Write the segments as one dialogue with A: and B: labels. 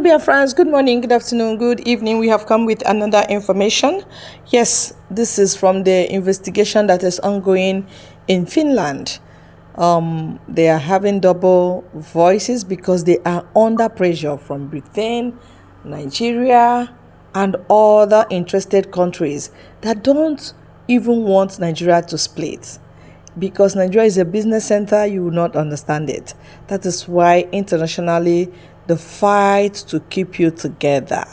A: dear friends, good morning, good afternoon, good evening. We have come with another information. Yes, this is from the investigation that is ongoing in Finland. They are having double voices because they are under pressure from Britain, Nigeria, and other interested countries that don't even want Nigeria to split. Because Nigeria is a business center, you will not understand it. That is why internationally, the fight to keep you together,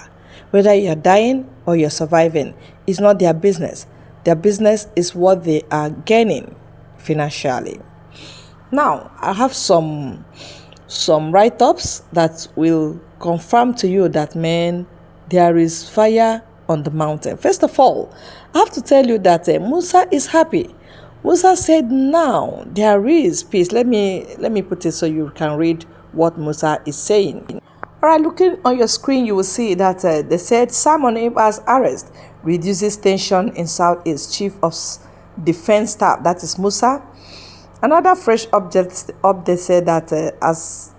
A: whether you're dying or you're surviving, is not their business. Their business is what they are gaining financially. Now, I have some write-ups that will confirm to you that, man, there is fire on the mountain. First of all, I have to tell you that Musa is happy. Musa said, now there is peace. Let me put it so you can read what Musa is saying. All right, looking on your screen, you will see that they said Simon Ekpa's arrest reduces tension in Southeast. Chief of Defense Staff, that is Musa. Another fresh update said that as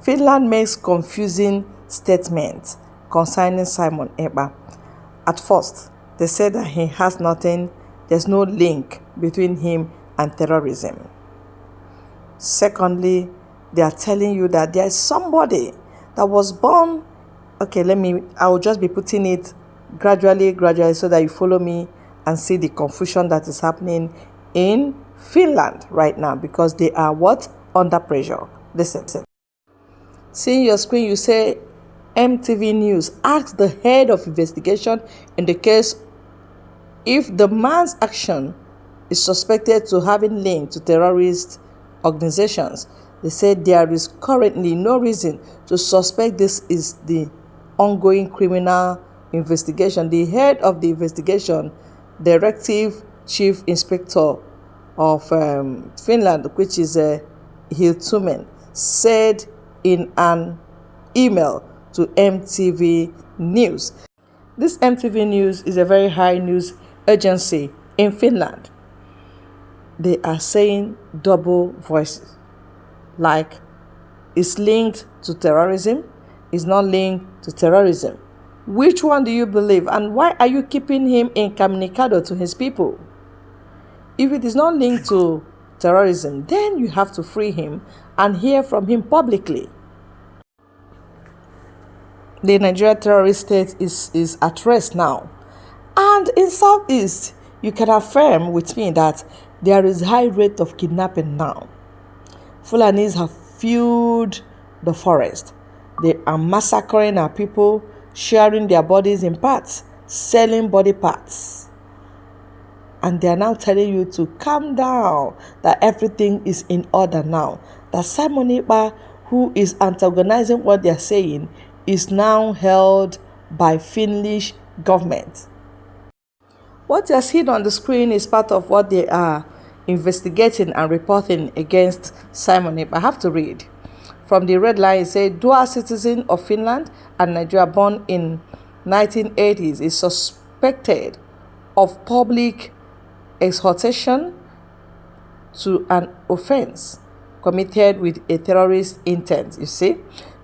A: Finland makes confusing statements concerning Simon Ekpa. At first, they said that he has nothing, there's no link between him and terrorism. Secondly, they are telling you that there is somebody that was born. Okay, I will just be putting it gradually so that you follow me and see the confusion that is happening in Finland right now, because they are what? Under pressure. Listen. Seeing your screen, you say MTV News asked the head of investigation in the case if the man's action is suspected to having link to terrorist organizations. They said there is currently no reason to suspect this is the ongoing criminal investigation. The head of the investigation, Directive Chief Inspector of Finland, which is Hiltunen, said in an email to MTV News. This MTV News is a very high news agency in Finland. They are saying double voices, like it's linked to terrorism, it's not linked to terrorism. Which one do you believe, and why are you keeping him incommunicado to his people? If it is not linked to terrorism, then you have to free him and hear from him publicly. The Nigeria terrorist state is at rest now. And in Southeast, you can affirm with me that there is high rate of kidnapping now. Fulanis have filled the forest. They are massacring our people, sharing their bodies in parts, selling body parts. And they are now telling you to calm down, that everything is in order now. That Simon Ekpa, who is antagonizing what they are saying, is now held by Finnish government. What you are seeing on the screen is part of what they are investigating and reporting against Simon Ekpa. I have to read. From the red line, it says, dual citizen of Finland and Nigeria, born in 1980s, is suspected of public exhortation to an offense committed with a terrorist intent. You see,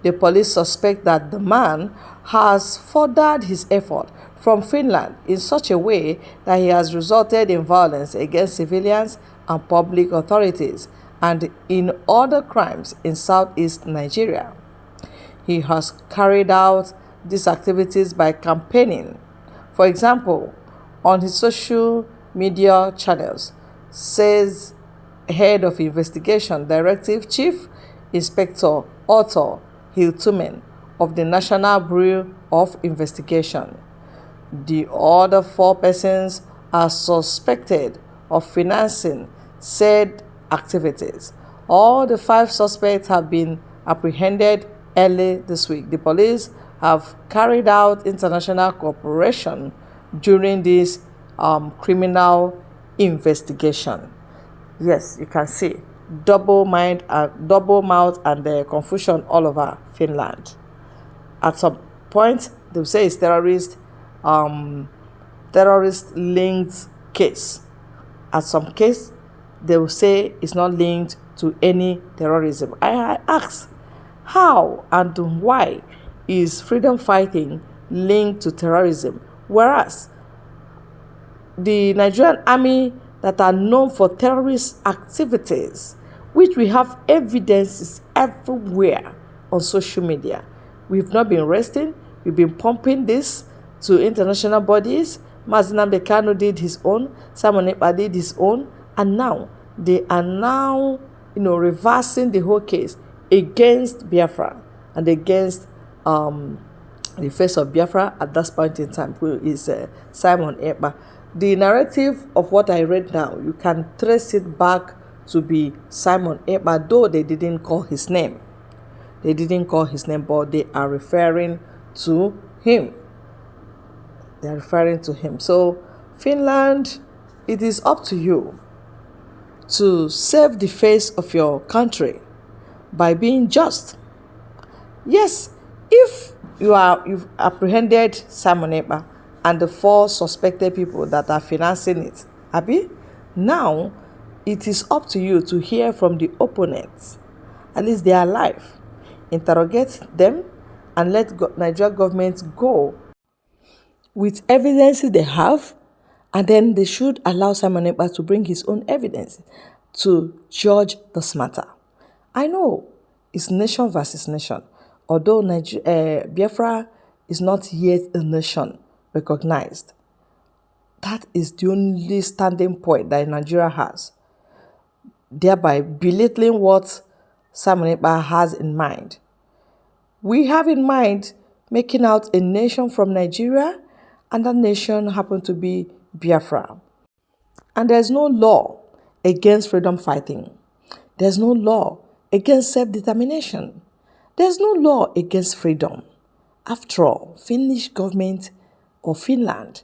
A: the police suspect that the man has furthered his effort from Finland in such a way that he has resulted in violence against civilians and public authorities and in other crimes in Southeast Nigeria. He has carried out these activities by campaigning, for example, on his social media channels, says head of investigation, Directive Chief Inspector Otto Hiltunen of the National Bureau of Investigation. The other 4 persons are suspected of financing said activities. All the 5 suspects have been apprehended early this week. The police have carried out international cooperation during this criminal investigation. Yes, you can see double mouth and the confusion all over Finland. At some point, they will say it's terrorist linked case. At some case, they will say it's not linked to any terrorism. I ask, how and why is freedom fighting linked to terrorism, whereas the Nigerian army that are known for terrorist activities, which we have evidences everywhere on social media. We've not been resting. We've been pumping this to international bodies. Mazina Bekano did his own. Simon Ekpa did his own. And now, they are now, reversing the whole case against Biafra and against the face of Biafra at that point in time, who is Simon Ekpa. The narrative of what I read now, you can trace it back to be Simon Ekpa, though they didn't call his name. They didn't call his name, but they are referring to him. They are referring to him. So, Finland, it is up to you to save the face of your country by being just. Yes, if you've apprehended Simon Ekpa and the 4 suspected people that are financing it, Abi, now it is up to you to hear from the opponents. At least they are alive. Interrogate them and let Nigeria government go with evidences they have, and then they should allow Simon Ekpa to bring his own evidence to judge this matter. I know it's nation versus nation, although Biafra is not yet a nation recognized. That is the only standing point that Nigeria has, thereby belittling what Simon Ekpa has in mind. We have in mind making out a nation from Nigeria, and that nation happened to be Biafra. And there's no law against freedom fighting. There's no law against self-determination. There's no law against freedom. After all, Finnish government or Finland,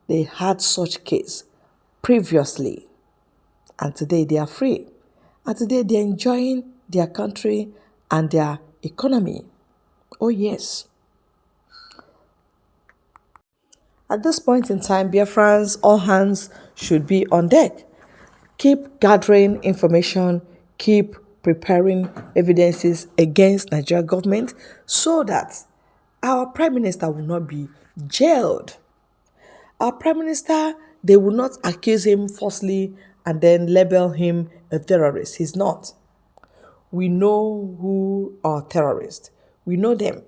A: they had such case previously. And today they are free. And today they are enjoying their country and their economy. Oh yes. At this point in time, Biafrans, all hands should be on deck. Keep gathering information, keep preparing evidences against Nigeria government so that our Prime Minister will not be jailed. Our Prime Minister, they will not accuse him falsely and then label him a terrorist. He's not. We know who are terrorists. We know them.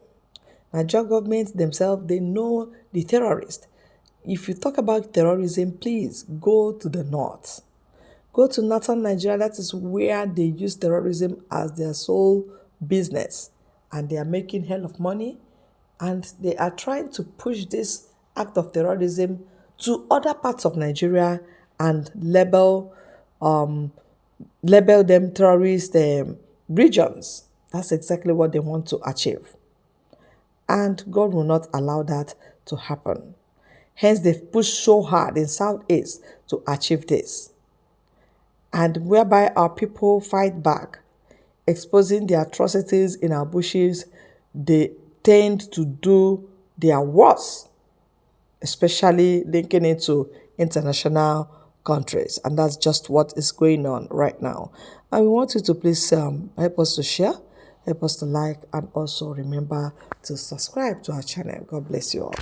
A: Nigeria government themselves, they know the terrorists. If you talk about terrorism, please go to the north. Go to northern Nigeria. That is where they use terrorism as their sole business. And they are making hell of money. And they are trying to push this act of terrorism to other parts of Nigeria and label them terrorist regions. That's exactly what they want to achieve. And God will not allow that to happen. Hence, they've pushed so hard in Southeast to achieve this. And whereby our people fight back, exposing the atrocities in our bushes, they tend to do their worst, especially linking it to international countries. And that's just what is going on right now. And we want you to please help us to share, help us to like, and also remember to subscribe to our channel. God bless you all.